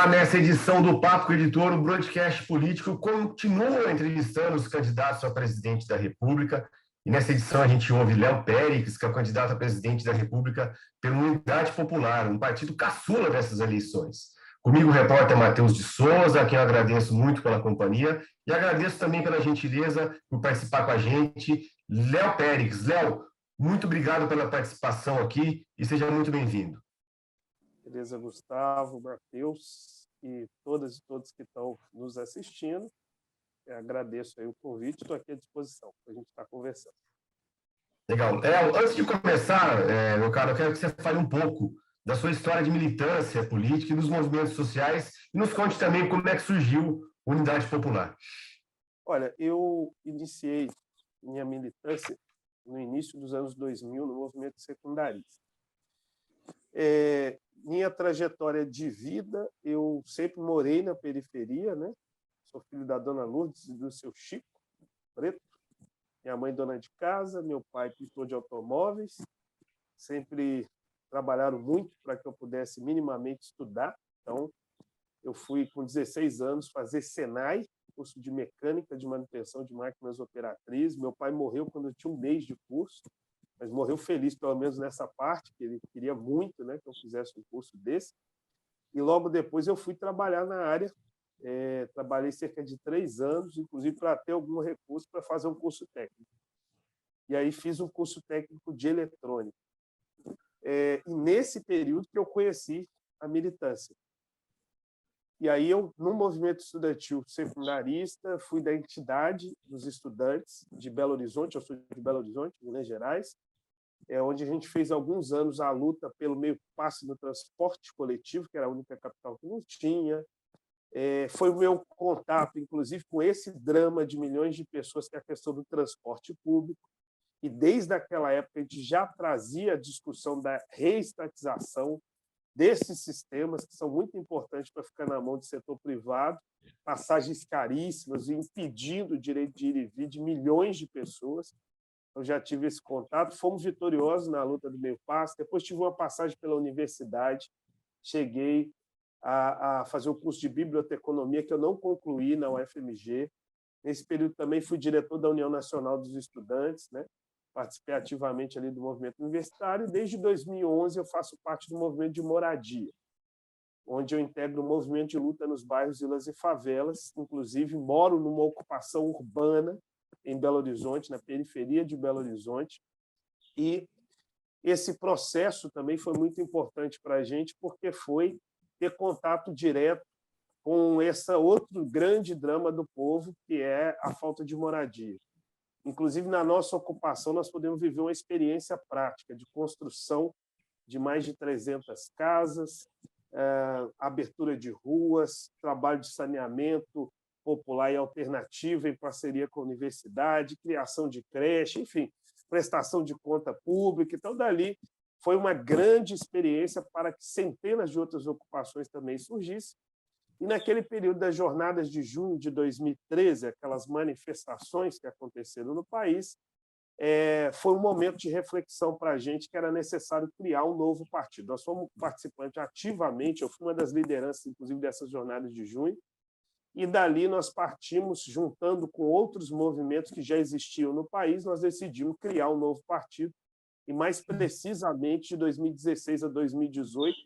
Nessa edição do Papo com o Editor, o Broadcast Político continua entrevistando os candidatos a presidente da República. E nessa edição a gente ouve Léo Périx, que é o candidato a presidente da República pela Unidade Popular, um partido caçula dessas eleições. Comigo o repórter Matheus de Souza, a quem eu agradeço muito pela companhia, e agradeço também pela gentileza por participar com a gente, Léo Périx. Léo, muito obrigado pela participação aqui e seja muito bem-vindo. Beleza, Gustavo, Matheus e todas e todos que estão nos assistindo. Eu agradeço aí o convite, estou aqui à disposição para a gente estar conversando. Legal. Antes de começar, meu caro, eu quero que você fale um pouco da sua história de militância política e dos movimentos sociais e nos conte também como é que surgiu a Unidade Popular. Olha, eu iniciei minha militância no início dos anos 2000 no movimento secundarista. Minha trajetória de vida, eu sempre morei na periferia, né? Sou filho da dona Lourdes e do seu Chico Preto. Minha mãe dona de casa, meu pai pintor de automóveis. Sempre trabalharam muito para que eu pudesse minimamente estudar. Então, eu fui com 16 anos fazer Senai, curso de mecânica de manutenção de máquinas operatrizes. Meu pai morreu quando eu tinha um mês de curso, mas morreu feliz, pelo menos nessa parte, que ele queria muito, né, que eu fizesse um curso desse. E logo depois eu fui trabalhar na área, trabalhei cerca de 3 anos, inclusive para ter algum recurso para fazer um curso técnico. E aí fiz um curso técnico de eletrônica. E nesse período que eu conheci a militância. E aí eu, no movimento estudantil secundarista, fui da entidade dos estudantes de Belo Horizonte, eu sou de Belo Horizonte, Minas Gerais, onde a gente fez alguns anos a luta pelo meio passe no transporte coletivo, que era a única capital que não tinha. Foi o meu contato, inclusive, com esse drama de milhões de pessoas, que é a questão do transporte público. E desde aquela época a gente já trazia a discussão da reestatização desses sistemas, que são muito importantes para ficar na mão do setor privado, passagens caríssimas e impedindo o direito de ir e vir de milhões de pessoas. Eu já tive esse contato, fomos vitoriosos na luta do meio passe, depois tive uma passagem pela universidade, cheguei a fazer o curso de biblioteconomia, que eu não concluí na UFMG. Nesse período também fui diretor da União Nacional dos Estudantes, né? Participei ativamente ali do movimento universitário, e desde 2011 eu faço parte do movimento de moradia, onde eu integro o movimento de luta nos bairros, vilas e favelas. Inclusive, moro numa ocupação urbana em Belo Horizonte, na periferia de Belo Horizonte, e esse processo também foi muito importante para a gente, porque foi ter contato direto com esse outro grande drama do povo, que é a falta de moradia. Inclusive, na nossa ocupação, nós podemos viver uma experiência prática de construção de mais de 300 casas, abertura de ruas, trabalho de saneamento popular e alternativo em parceria com a universidade, criação de creche, enfim, prestação de conta pública. Então, dali foi uma grande experiência para que centenas de outras ocupações também surgissem. E naquele período das jornadas de junho de 2013, aquelas manifestações que aconteceram no país, foi um momento de reflexão para a gente que era necessário criar um novo partido. Nós fomos participantes ativamente, eu fui uma das lideranças, inclusive, dessas jornadas de junho, e dali nós partimos, juntando com outros movimentos que já existiam no país, nós decidimos criar um novo partido, e mais precisamente de 2016 a 2018,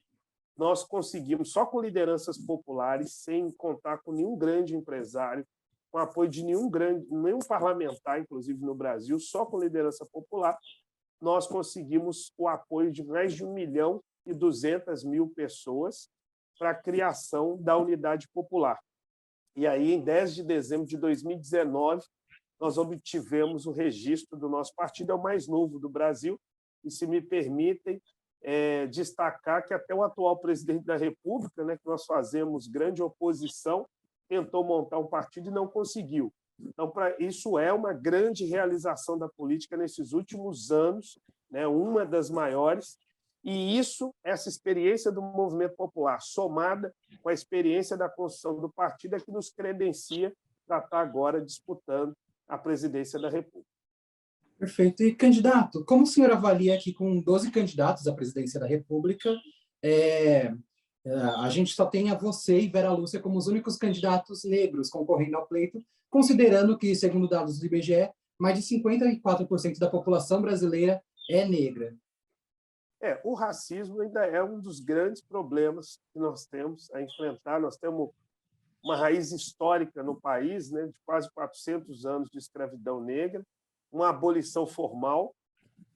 nós conseguimos, só com lideranças populares, sem contar com nenhum grande empresário, com apoio de nenhum parlamentar, inclusive no Brasil, só com liderança popular, nós conseguimos o apoio de mais de 1.200.000 pessoas para a criação da Unidade Popular. E aí, em 10 de dezembro de 2019, nós obtivemos o registro do nosso partido, é o mais novo do Brasil, e, se me permitem, destacar que até o atual presidente da República, né, que nós fazemos grande oposição, tentou montar um partido e não conseguiu. Então, isso é uma grande realização da política nesses últimos anos, né, uma das maiores, e essa experiência do movimento popular, somada com a experiência da construção do partido, é que nos credencia para estar agora disputando a presidência da República. Perfeito. E, candidato, como o senhor avalia que com 12 candidatos à presidência da República, A gente só tem a você e Vera Lúcia como os únicos candidatos negros concorrendo ao pleito, considerando que, segundo dados do IBGE, mais de 54% da população brasileira é negra. O racismo ainda é um dos grandes problemas que nós temos a enfrentar. Nós temos uma raiz histórica no país, né, de quase 400 anos de escravidão negra, uma abolição formal,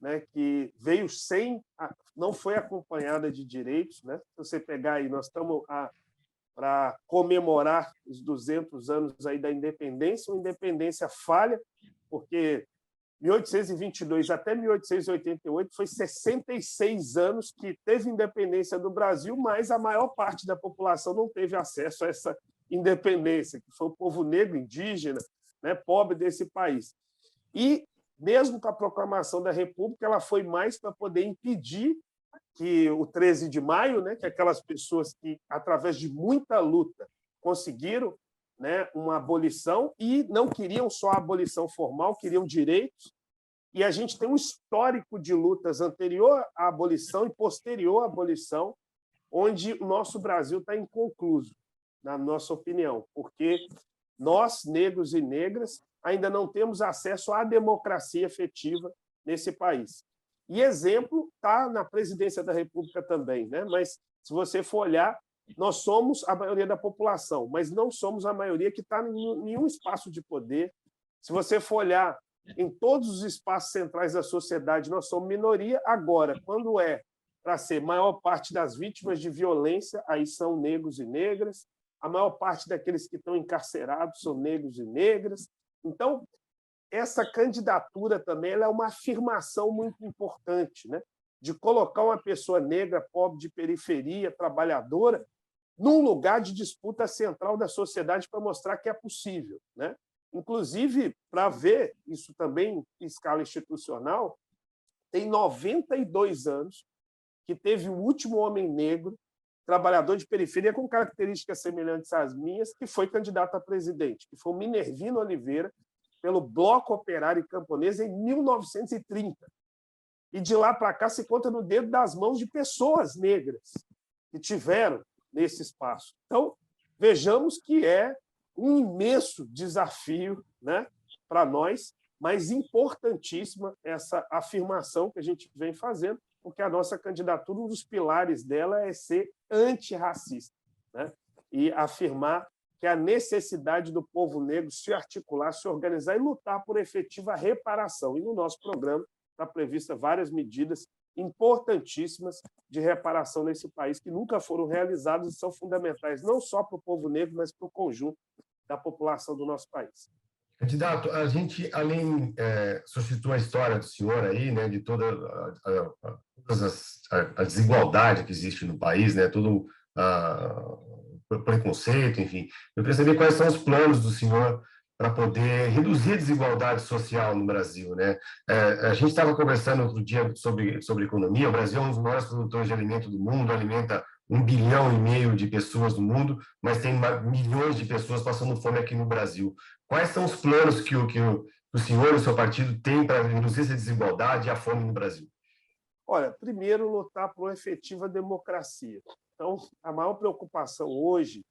né, que veio não foi acompanhada de direitos, né? Se você pegar aí, nós estamos para comemorar os 200 anos aí da independência, uma independência falha, porque 1822 até 1888 foi 66 anos que teve independência do Brasil, mas a maior parte da população não teve acesso a essa independência, que foi o povo negro, indígena, né, pobre desse país. E, mesmo com a proclamação da República, ela foi mais para poder impedir que o 13 de maio, né, que aquelas pessoas que, através de muita luta, conseguiram, né, uma abolição, e não queriam só a abolição formal, queriam direitos. E a gente tem um histórico de lutas anterior à abolição e posterior à abolição, onde o nosso Brasil está inconcluso, na nossa opinião, porque nós, negros e negras, ainda não temos acesso à democracia efetiva nesse país. E exemplo está na presidência da República também, né? Mas, se você for olhar, nós somos a maioria da população, mas não somos a maioria que está em nenhum espaço de poder. Se você for olhar em todos os espaços centrais da sociedade, nós somos minoria. Agora, quando é para ser maior parte das vítimas de violência, aí são negros e negras. A maior parte daqueles que estão encarcerados são negros e negras. Então, essa candidatura também ela é uma afirmação muito importante, né? De colocar uma pessoa negra, pobre, de periferia, trabalhadora, num lugar de disputa central da sociedade para mostrar que é possível, né? Inclusive, para ver isso também em escala institucional, tem 92 anos que teve o último homem negro, trabalhador de periferia com características semelhantes às minhas, que foi candidato a presidente, que foi o Minervino Oliveira, pelo Bloco Operário e Camponês, em 1930. E de lá para cá se conta no dedo das mãos de pessoas negras que tiveram nesse espaço. Então, vejamos que é um imenso desafio, né, para nós, mas importantíssima essa afirmação que a gente vem fazendo, porque a nossa candidatura, um dos pilares dela é ser antirracista, né, e afirmar que a necessidade do povo negro se articular, se organizar e lutar por efetiva reparação. E no nosso programa está prevista várias medidas importantíssimas de reparação nesse país, que nunca foram realizadas e são fundamentais, não só para o povo negro, mas para o conjunto da população do nosso país. Candidato, a gente, além, suscitou a história do senhor aí, né, de toda a desigualdade que existe no país, né, todo preconceito, enfim. Eu queria saber quais são os planos do senhor para poder reduzir a desigualdade social no Brasil, né? A gente estava conversando outro dia sobre economia. O Brasil é um dos maiores produtores de alimento do mundo, alimenta 1,5 bilhão de pessoas no mundo, mas tem milhões de pessoas passando fome aqui no Brasil. Quais são os planos que o senhor e o seu partido têm para reduzir essa desigualdade e a fome no Brasil? Olha, primeiro, lutar por uma efetiva democracia. Então, a maior preocupação hoje,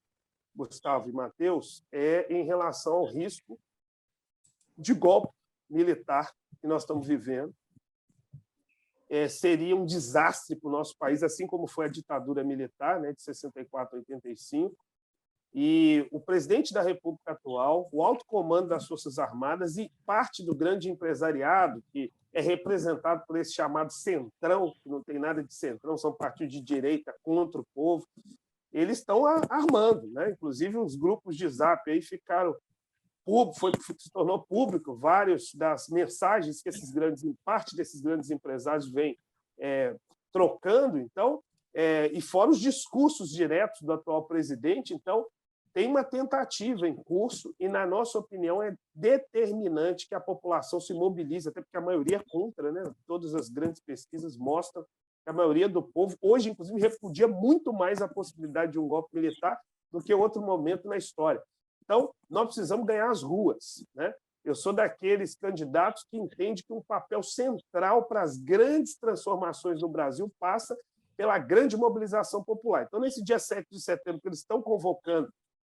Gustavo e Matheus, é em relação ao risco de golpe militar que nós estamos vivendo. Seria um desastre para o nosso país, assim como foi a ditadura militar, né, de 64 a 85. E o presidente da República atual, o alto comando das Forças Armadas e parte do grande empresariado, que é representado por esse chamado centrão, que não tem nada de centrão, são partidos de direita contra o povo, eles estão armando, né? Inclusive os grupos de zap aí ficaram se tornou público várias das mensagens que parte desses grandes empresários vêm trocando, então, e fora os discursos diretos do atual presidente. Então, tem uma tentativa em curso e, na nossa opinião, é determinante que a população se mobilize, até porque a maioria é contra, né? Todas as grandes pesquisas mostram que a maioria do povo, hoje, inclusive, repudia muito mais a possibilidade de um golpe militar do que outro momento na história. Então, nós precisamos ganhar as ruas, né? Eu sou daqueles candidatos que entendem que um papel central para as grandes transformações no Brasil passa pela grande mobilização popular. Então, nesse dia 7 de setembro, que eles estão convocando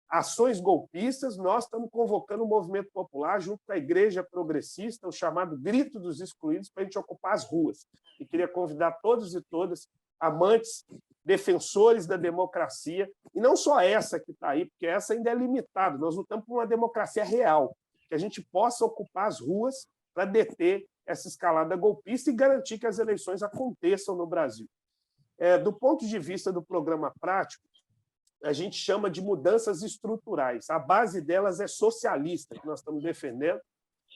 ações golpistas, nós estamos convocando o movimento popular junto com a Igreja Progressista, o chamado Grito dos Excluídos, para a gente ocupar as ruas. E queria convidar todos e todas, amantes, defensores da democracia, e não só essa que está aí, porque essa ainda é limitada, nós lutamos por uma democracia real, que a gente possa ocupar as ruas para deter essa escalada golpista e garantir que as eleições aconteçam no Brasil. Do ponto de vista do programa prático, a gente chama de mudanças estruturais. A base delas é socialista, que nós estamos defendendo,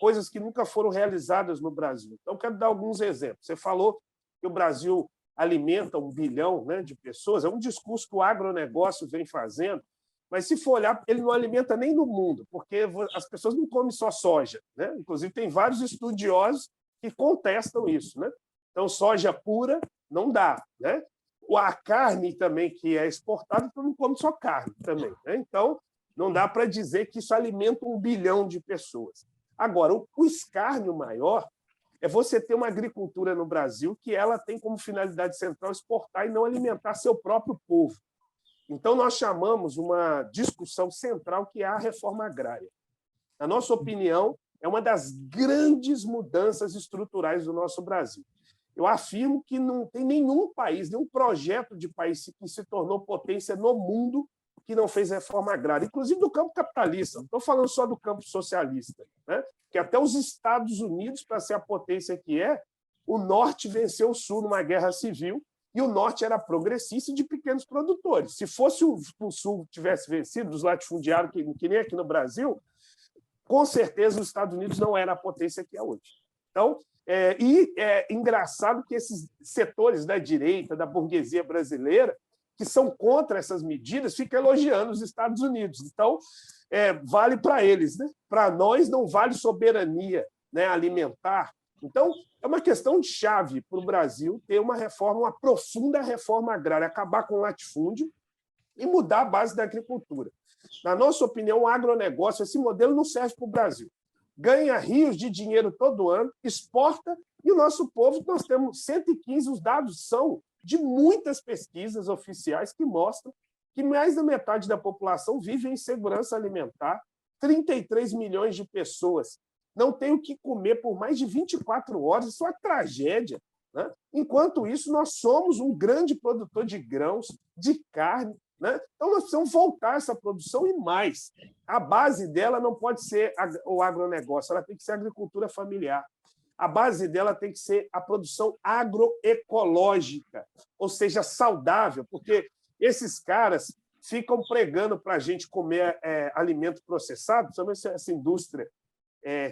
coisas que nunca foram realizadas no Brasil. Então, quero dar alguns exemplos. Você falou que o Brasil alimenta 1 bilhão, né, de pessoas, é um discurso que o agronegócio vem fazendo, mas, se for olhar, ele não alimenta nem no mundo, porque as pessoas não comem só soja, né? Inclusive, tem vários estudiosos que contestam isso, né? Então, soja pura não dá, né? A carne também, que é exportada, tu não come só carne também, né? Então, não dá para dizer que isso alimenta 1 bilhão de pessoas. Agora, o escárnio maior é você ter uma agricultura no Brasil que ela tem como finalidade central exportar e não alimentar seu próprio povo. Então, nós chamamos uma discussão central que é a reforma agrária. Na nossa opinião, é uma das grandes mudanças estruturais do nosso Brasil. Eu afirmo que não tem nenhum país, nenhum projeto de país que se tornou potência no mundo que não fez reforma agrária, inclusive do campo capitalista. Não estou falando só do campo socialista, né? Que até os Estados Unidos, para ser a potência que é, o Norte venceu o Sul numa guerra civil, e o Norte era progressista e de pequenos produtores. Se fosse o Sul tivesse vencido, dos latifundiários, que nem aqui no Brasil, com certeza os Estados Unidos não era a potência que é hoje. Então, é engraçado que esses setores da direita, da burguesia brasileira, que são contra essas medidas, ficam elogiando os Estados Unidos. Então, vale para eles, né? Para nós não vale soberania, né, alimentar. Então, é uma questão de chave para o Brasil ter uma reforma, uma profunda reforma agrária, acabar com o latifúndio e mudar a base da agricultura. Na nossa opinião, o agronegócio, esse modelo não serve para o Brasil. Ganha rios de dinheiro todo ano, exporta, e o nosso povo, nós temos 115, os dados são de muitas pesquisas oficiais que mostram que mais da metade da população vive em insegurança alimentar, 33 milhões de pessoas não têm o que comer por mais de 24 horas, isso é uma tragédia, né? Enquanto isso, nós somos um grande produtor de grãos, de carne, né? Então, nós precisamos voltar essa produção e mais. A base dela não pode ser o agronegócio, ela tem que ser a agricultura familiar. A base dela tem que ser a produção agroecológica, ou seja, saudável, porque esses caras ficam pregando para a gente comer alimento processado, principalmente essa indústria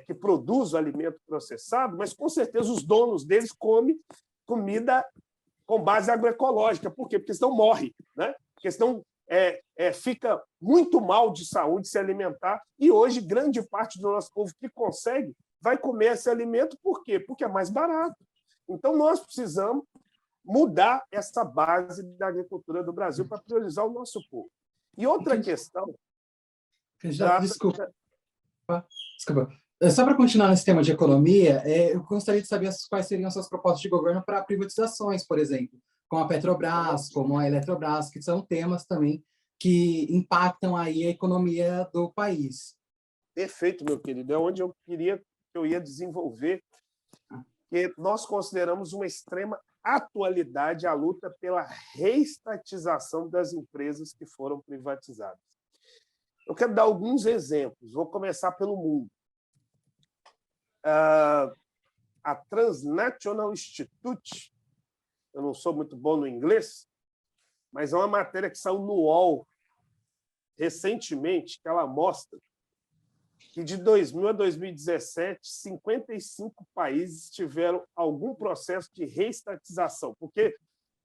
que produz o alimento processado, mas, com certeza, os donos deles comem comida com base agroecológica. Por quê? Porque senão morre, né? Porque senão fica muito mal de saúde se alimentar, e hoje grande parte do nosso povo que consegue vai comer esse alimento. Por quê? Porque é mais barato. Então, nós precisamos mudar essa base da agricultura do Brasil para priorizar o nosso povo. E outra questão... Desculpa. Só para continuar nesse tema de economia, eu gostaria de saber quais seriam as suas propostas de governo para privatizações, por exemplo, como a Petrobras, como a Eletrobras, que são temas também que impactam aí a economia do país. Perfeito, meu querido. É onde eu ia desenvolver, que nós consideramos uma extrema atualidade a luta pela reestatização das empresas que foram privatizadas. Eu quero dar alguns exemplos. Vou começar pelo mundo. A Transnational Institute, eu não sou muito bom no inglês, mas é uma matéria que saiu no UOL recentemente, que ela mostra que de 2000 a 2017, 55 países tiveram algum processo de reestatização, porque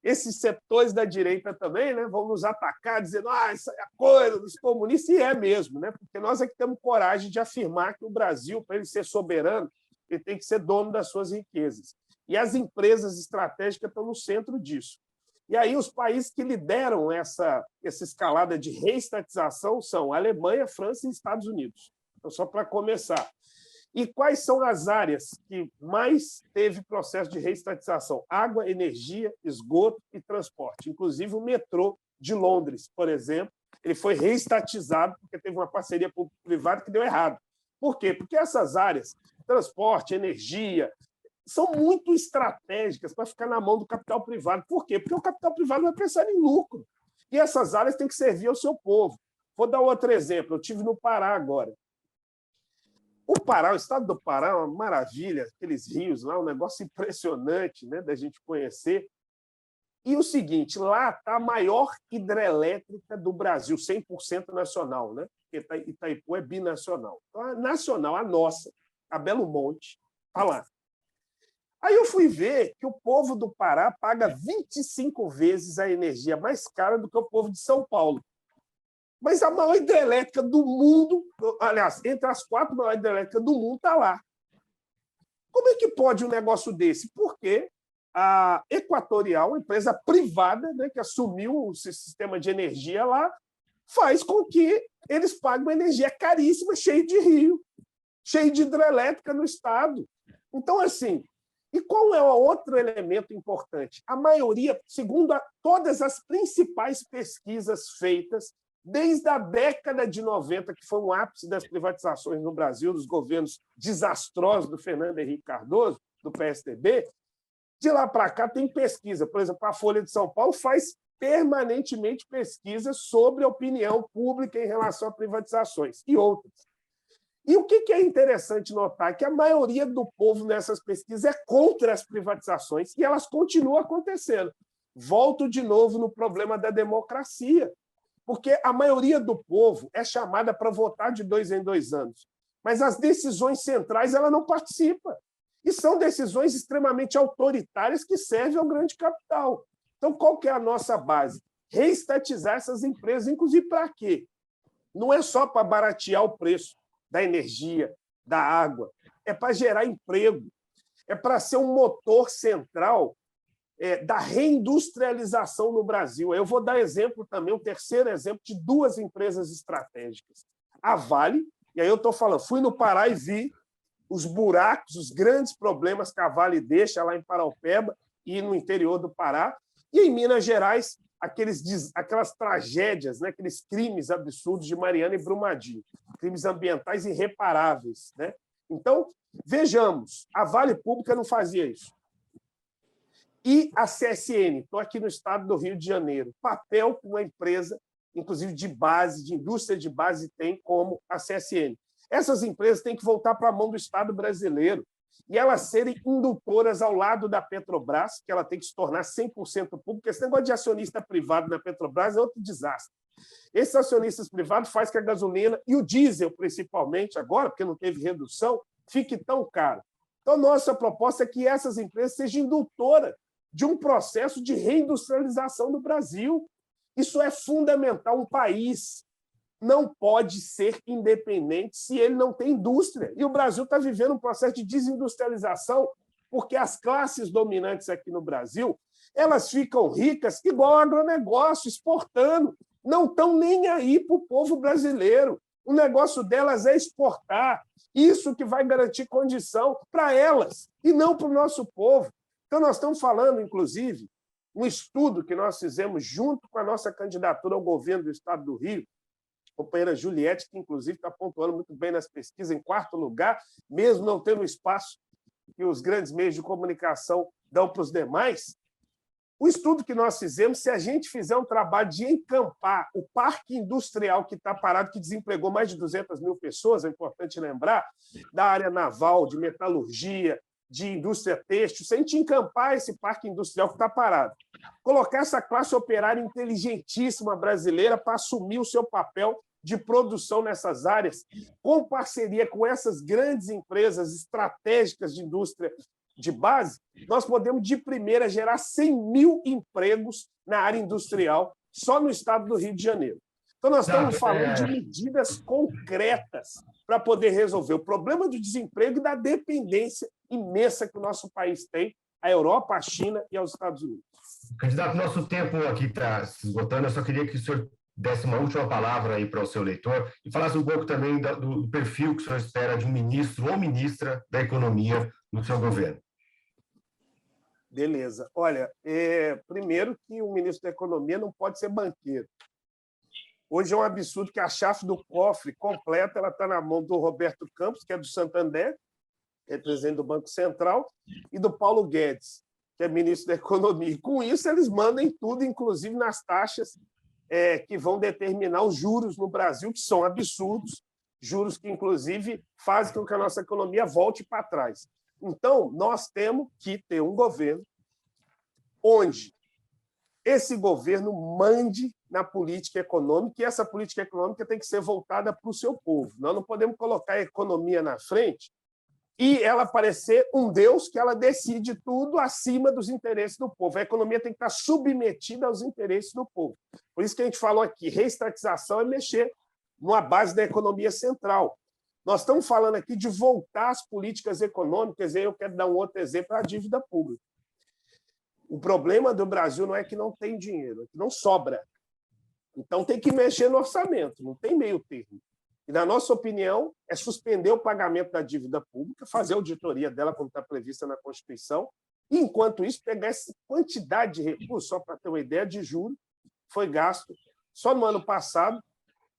esses setores da direita também, né, vão nos atacar dizendo isso é a coisa dos comunistas, e é mesmo, né, porque nós é que temos coragem de afirmar que o Brasil, para ele ser soberano, ele tem que ser dono das suas riquezas. E as empresas estratégicas estão no centro disso. E aí os países que lideram essa escalada de reestatização são a Alemanha, França e Estados Unidos. Então, só para começar. E quais são as áreas que mais teve processo de reestatização? Água, energia, esgoto e transporte. Inclusive o metrô de Londres, por exemplo, ele foi reestatizado porque teve uma parceria público-privada que deu errado. Por quê? Porque essas áreas, transporte, energia, são muito estratégicas para ficar na mão do capital privado. Por quê? Porque o capital privado vai pensar em lucro. E essas áreas têm que servir ao seu povo. Vou dar outro exemplo. Eu estive no Pará agora. O Pará, o estado do Pará é uma maravilha, aqueles rios lá, um negócio impressionante, né, da gente conhecer. E o seguinte, lá está a maior hidrelétrica do Brasil, 100% nacional, né? Porque Itaipu é binacional. Então, a nacional, a nossa, a Belo Monte, está lá. Aí eu fui ver que o povo do Pará paga 25 vezes a energia mais cara do que o povo de São Paulo. Mas a maior hidrelétrica do mundo, aliás, entre as 4 maiores hidrelétricas do mundo, está lá. Como é que pode um negócio desse? Porque a Equatorial, uma empresa privada, né, que assumiu o sistema de energia lá, faz com que eles paguem uma energia caríssima, cheia de rio, cheia de hidrelétrica no estado. Então, assim, e qual é o outro elemento importante? A maioria, segundo todas as principais pesquisas feitas, desde a década de 90, que foi um ápice das privatizações no Brasil, dos governos desastrosos do Fernando Henrique Cardoso, do PSDB, de lá para cá tem pesquisa. Por exemplo, a Folha de São Paulo faz permanentemente pesquisas sobre a opinião pública em relação a privatizações e outras. E o que é interessante notar? Que a maioria do povo nessas pesquisas é contra as privatizações e elas continuam acontecendo. Volto de novo no problema da democracia, porque a maioria do povo é chamada para votar de 2 em 2 anos, mas as decisões centrais ela não participa. E são decisões extremamente autoritárias que servem ao grande capital. Então, qual que é a nossa base? Reestatizar essas empresas, inclusive para quê? Não é só para baratear o preço da energia, da água, é para gerar emprego, é para ser um motor central da reindustrialização no Brasil. Eu vou dar exemplo também, um terceiro exemplo, de 2 empresas estratégicas. A Vale, e aí eu estou falando, fui no Pará e vi os buracos, os grandes problemas que a Vale deixa lá em Paraupeba e no interior do Pará, e em Minas Gerais, aquelas tragédias, né, aqueles crimes absurdos de Mariana e Brumadinho, crimes ambientais irreparáveis, né? Então, vejamos, a Vale Pública não fazia isso. E a CSN, estou aqui no estado do Rio de Janeiro, papel que uma empresa, inclusive de base, de indústria de base, tem como a CSN. Essas empresas têm que voltar para a mão do Estado brasileiro e elas serem indutoras ao lado da Petrobras, que ela tem que se tornar 100% pública. Esse negócio de acionista privado na Petrobras é outro desastre. Esses acionistas privados fazem que a gasolina e o diesel, principalmente agora, porque não teve redução, fique tão caro. Então, nossa proposta é que essas empresas sejam indutoras de um processo de reindustrialização do Brasil. Isso é fundamental. Um país não pode ser independente se ele não tem indústria. E o Brasil está vivendo um processo de desindustrialização porque as classes dominantes aqui no Brasil elas ficam ricas igual ao agronegócio, exportando. Não estão nem aí para o povo brasileiro. O negócio delas é exportar. Isso que vai garantir condição para elas e não para o nosso povo. Então, nós estamos falando, inclusive, um estudo que nós fizemos junto com a nossa candidatura ao governo do Estado do Rio, a companheira Juliette, que, inclusive, está pontuando muito bem nas pesquisas, em 4º lugar, mesmo não tendo o espaço que os grandes meios de comunicação dão para os demais. O estudo que nós fizemos, se a gente fizer um trabalho de encampar o parque industrial que está parado, que desempregou mais de 200 mil pessoas, é importante lembrar, da área naval, de metalurgia, de indústria têxtil, se a gente encampar esse parque industrial que está parado, colocar essa classe operária inteligentíssima brasileira para assumir o seu papel de produção nessas áreas, com parceria com essas grandes empresas estratégicas de indústria de base, nós podemos, de primeira, gerar 100 mil empregos na área industrial só no estado do Rio de Janeiro. Então, nós estamos falando de medidas concretas para poder resolver o problema do desemprego e da dependência imensa que o nosso país tem à Europa, à China e aos Estados Unidos. Candidato, nosso tempo aqui está se esgotando. Eu só queria que o senhor desse uma última palavra aí para o seu leitor e falasse um pouco também do perfil que o senhor espera de um ministro ou ministra da Economia no seu governo. Beleza. Olha, primeiro que o ministro da Economia não pode ser banqueiro. Hoje é um absurdo que a chave do cofre completa ela está na mão do Roberto Campos, que é do Santander, que é presidente do Banco Central, e do Paulo Guedes, que é ministro da Economia. E, com isso, eles mandam em tudo, inclusive nas taxas que vão determinar os juros no Brasil, que são absurdos, juros que, inclusive, fazem com que a nossa economia volte para trás. Então, nós temos que ter um governo onde esse governo mande na política econômica, e essa política econômica tem que ser voltada para o seu povo. Nós não podemos colocar a economia na frente e ela parecer um Deus que ela decide tudo acima dos interesses do povo. A economia tem que estar submetida aos interesses do povo. Por isso que a gente falou aqui, reestatização é mexer numa base da economia central. Nós estamos falando aqui de voltar às políticas econômicas, e aí eu quero dar um outro exemplo, a dívida pública. O problema do Brasil não é que não tem dinheiro, é que não sobra. Então tem que mexer no orçamento, não tem meio termo. E, na nossa opinião, é suspender o pagamento da dívida pública, fazer a auditoria dela, como está prevista na Constituição, e, enquanto isso, pegar essa quantidade de recursos, só para ter uma ideia, de juros, foi gasto, só no ano passado,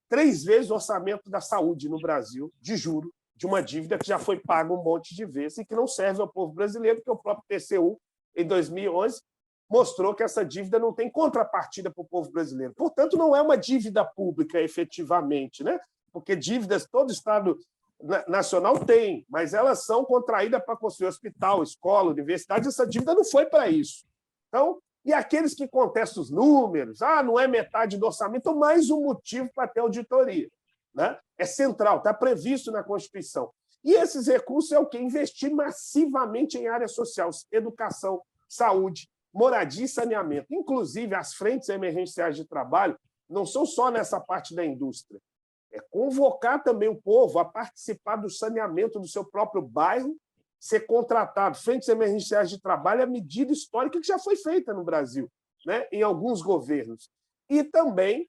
3 vezes o orçamento da saúde no Brasil, de juro, de uma dívida que já foi paga um monte de vezes e que não serve ao povo brasileiro, porque o próprio TCU, em 2011, mostrou que essa dívida não tem contrapartida para o povo brasileiro. Portanto, não é uma dívida pública, efetivamente, né? Porque dívidas todo Estado nacional tem, mas elas são contraídas para construir hospital, escola, universidade. Essa dívida não foi para isso. Então, e aqueles que contestam os números, não é metade do orçamento, mais um motivo para ter auditoria, né? É central, está previsto na Constituição. E esses recursos é o quê? Investir massivamente em área social, educação, saúde, moradia e saneamento. Inclusive, as frentes emergenciais de trabalho não são só nessa parte da indústria. É convocar também o povo a participar do saneamento do seu próprio bairro, ser contratado. Frentes emergenciais de trabalho é a medida histórica que já foi feita no Brasil, né, em alguns governos. E também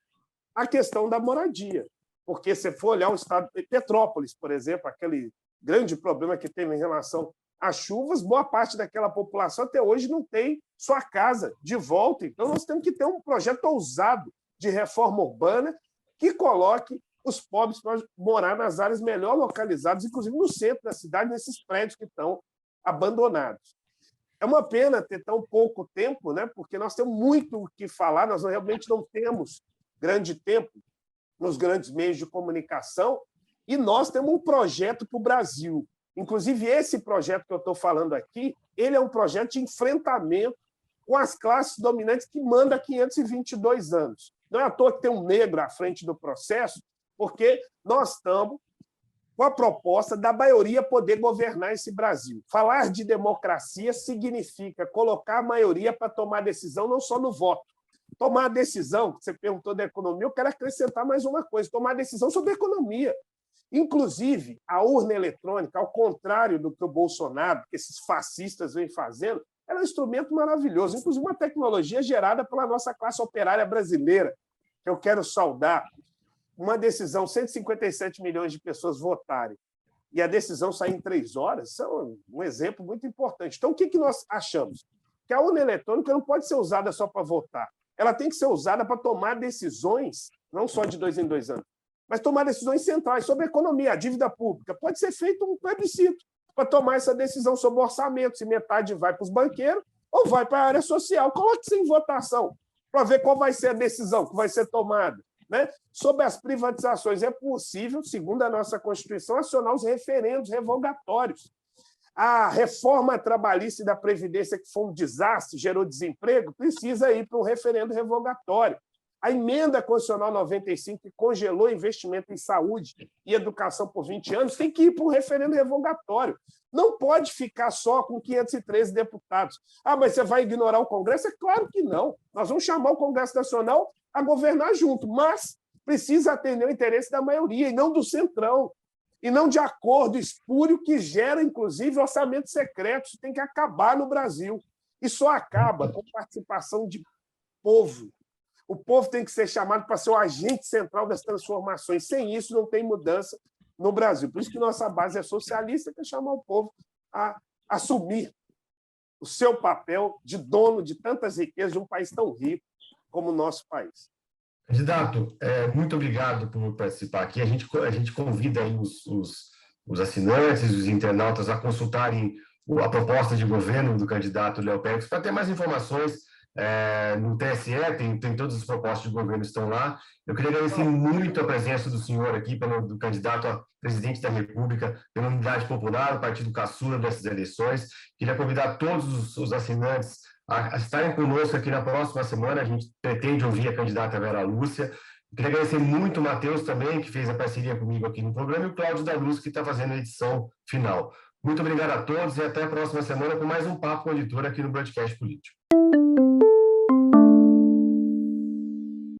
a questão da moradia. Porque, se for olhar o estado de Petrópolis, por exemplo, aquele grande problema que teve em relação às chuvas, boa parte daquela população até hoje não tem sua casa de volta. Então, nós temos que ter um projeto ousado de reforma urbana que coloque os pobres para morar nas áreas melhor localizadas, inclusive no centro da cidade, nesses prédios que estão abandonados. É uma pena ter tão pouco tempo, né? Porque nós temos muito o que falar, nós realmente não temos grande tempo nos grandes meios de comunicação, e nós temos um projeto para o Brasil. Inclusive, esse projeto que eu estou falando aqui, ele é um projeto de enfrentamento com as classes dominantes que mandam há 522 anos. Não é à toa que tem um negro à frente do processo, porque nós estamos com a proposta da maioria poder governar esse Brasil. Falar de democracia significa colocar a maioria para tomar decisão, não só no voto. Tomar a decisão, que você perguntou da economia, eu quero acrescentar mais uma coisa, tomar a decisão sobre a economia. Inclusive, a urna eletrônica, ao contrário do que o Bolsonaro, que esses fascistas vêm fazendo, ela é um instrumento maravilhoso, inclusive uma tecnologia gerada pela nossa classe operária brasileira, que eu quero saudar. Uma decisão, 157 milhões de pessoas votarem, e a decisão sair em 3 horas, são um exemplo muito importante. Então, o que nós achamos? Que a urna eletrônica não pode ser usada só para votar. Ela tem que ser usada para tomar decisões, não só de 2 em 2 anos, mas tomar decisões centrais sobre a economia, a dívida pública. Pode ser feito um plebiscito para tomar essa decisão sobre o orçamento, se metade vai para os banqueiros ou vai para a área social. Coloque-se em votação para ver qual vai ser a decisão que vai ser tomada. Né? Sobre as privatizações, é possível, segundo a nossa Constituição, acionar os referendos revogatórios. A reforma trabalhista e da Previdência, que foi um desastre, gerou desemprego, precisa ir para um referendo revogatório. A emenda constitucional 95, que congelou investimento em saúde e educação por 20 anos, tem que ir para um referendo revogatório. Não pode ficar só com 513 deputados. Mas você vai ignorar o Congresso? É claro que não. Nós vamos chamar o Congresso Nacional a governar junto, mas precisa atender o interesse da maioria e não do centrão, e não de acordo espúrio que gera, inclusive, orçamento secreto. Isso tem que acabar no Brasil. E só acaba com participação de povo. O povo tem que ser chamado para ser o agente central das transformações. Sem isso, não tem mudança no Brasil. Por isso que nossa base é socialista, que é chamar o povo a assumir o seu papel de dono de tantas riquezas de um país tão rico como o nosso país. Candidato, muito obrigado por participar aqui. A gente convida aí os assinantes, os internautas a consultarem a proposta de governo do candidato Léo Pérez para ter mais informações. No TSE tem todas as propostas de governo estão lá. Eu queria agradecer muito a presença do senhor aqui, do candidato a presidente da República, pela Unidade Popular, o partido caçula dessas eleições. Queria convidar todos os assinantes a estarem conosco aqui na próxima semana. A gente pretende ouvir a candidata Vera Lúcia. Queria agradecer muito o Matheus também, que fez a parceria comigo aqui no programa, e o Cláudio da Luz, que está fazendo a edição final. Muito obrigado a todos e até a próxima semana com mais um Papo com o Editor aqui no Broadcast Político.